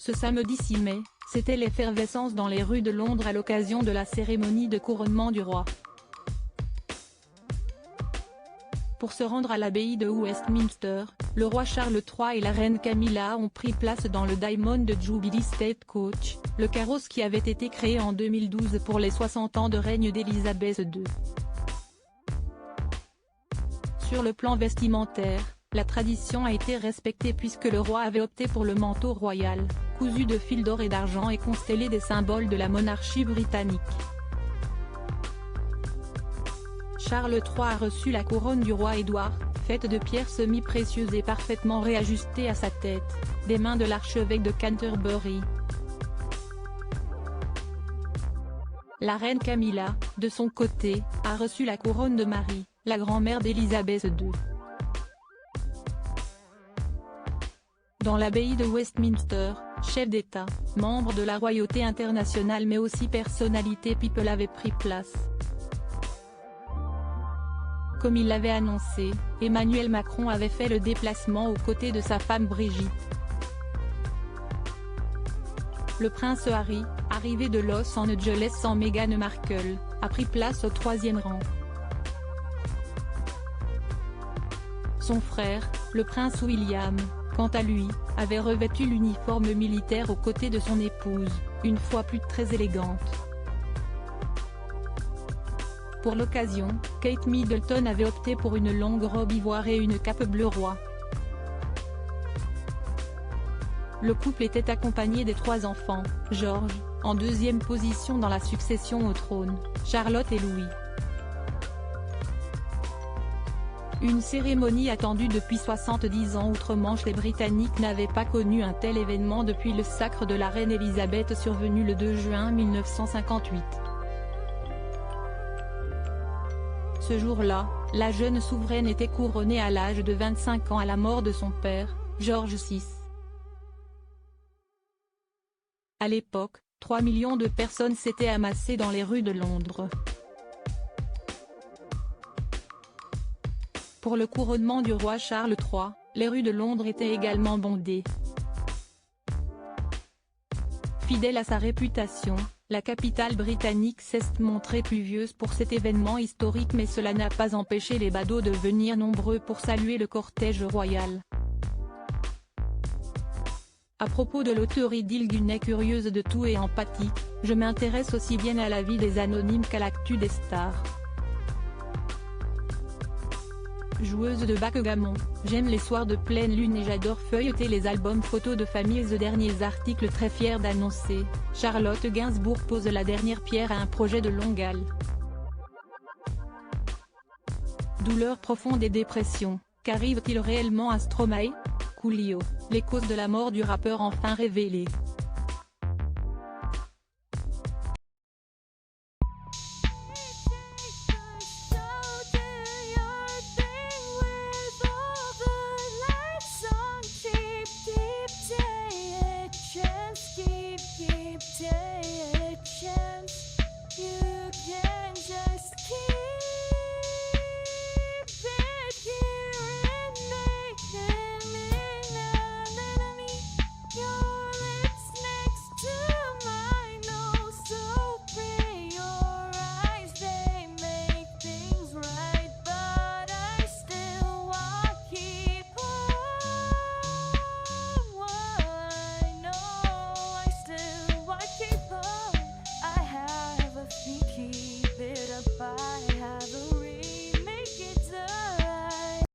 Ce samedi 6 mai, c'était l'effervescence dans les rues de Londres à l'occasion de la cérémonie de couronnement du roi. Pour se rendre à l'abbaye de Westminster, le roi Charles III et la reine Camilla ont pris place dans le Diamond Jubilee State Coach, le carrosse qui avait été créé en 2012 pour les 60 ans de règne d'Élisabeth II. Sur le plan vestimentaire, la tradition a été respectée puisque le roi avait opté pour le manteau royal, cousu de fils d'or et d'argent et constellé des symboles de la monarchie britannique. Charles III a reçu la couronne du roi Édouard, faite de pierres semi-précieuses et parfaitement réajustée à sa tête, des mains de l'archevêque de Canterbury. La reine Camilla, de son côté, a reçu la couronne de Marie, la grand-mère d'Élisabeth II. Dans l'abbaye de Westminster, chef d'État, membre de la royauté internationale mais aussi personnalité people avait pris place. Comme il l'avait annoncé, Emmanuel Macron avait fait le déplacement aux côtés de sa femme Brigitte. Le prince Harry, arrivé de Los Angeles sans Meghan Markle, a pris place au 3e rang. Son frère, le prince William, quant à lui, avait revêtu l'uniforme militaire aux côtés de son épouse, une fois plus très élégante. Pour l'occasion, Kate Middleton avait opté pour une longue robe ivoire et une cape bleu roi. Le couple était accompagné des 3 enfants, George, en 2e position dans la succession au trône, Charlotte et Louis. Une cérémonie attendue depuis 70 ans outre-Manche. Les Britanniques n'avaient pas connu un tel événement depuis le sacre de la reine Elisabeth survenu le 2 juin 1958. Ce jour-là, la jeune souveraine était couronnée à l'âge de 25 ans à la mort de son père, George VI. À l'époque, 3 millions de personnes s'étaient amassées dans les rues de Londres. Pour le couronnement du roi Charles III, les rues de Londres étaient également bondées. Fidèle à sa réputation, la capitale britannique s'est montrée pluvieuse pour cet événement historique mais cela n'a pas empêché les badauds de venir nombreux pour saluer le cortège royal. À propos de l'auteur Idil Gunay, curieuse de tout et empathique, je m'intéresse aussi bien à la vie des anonymes qu'à l'actu des stars. Joueuse de backgammon, j'aime les soirs de pleine lune et j'adore feuilleter les albums photos de famille. The derniers articles très fière d'annoncer, Charlotte Gainsbourg pose la dernière pierre à un projet de longue haleine. Douleur profonde et dépression, qu'arrive-t-il réellement à Stromae? Coolio, les causes de la mort du rappeur enfin révélées.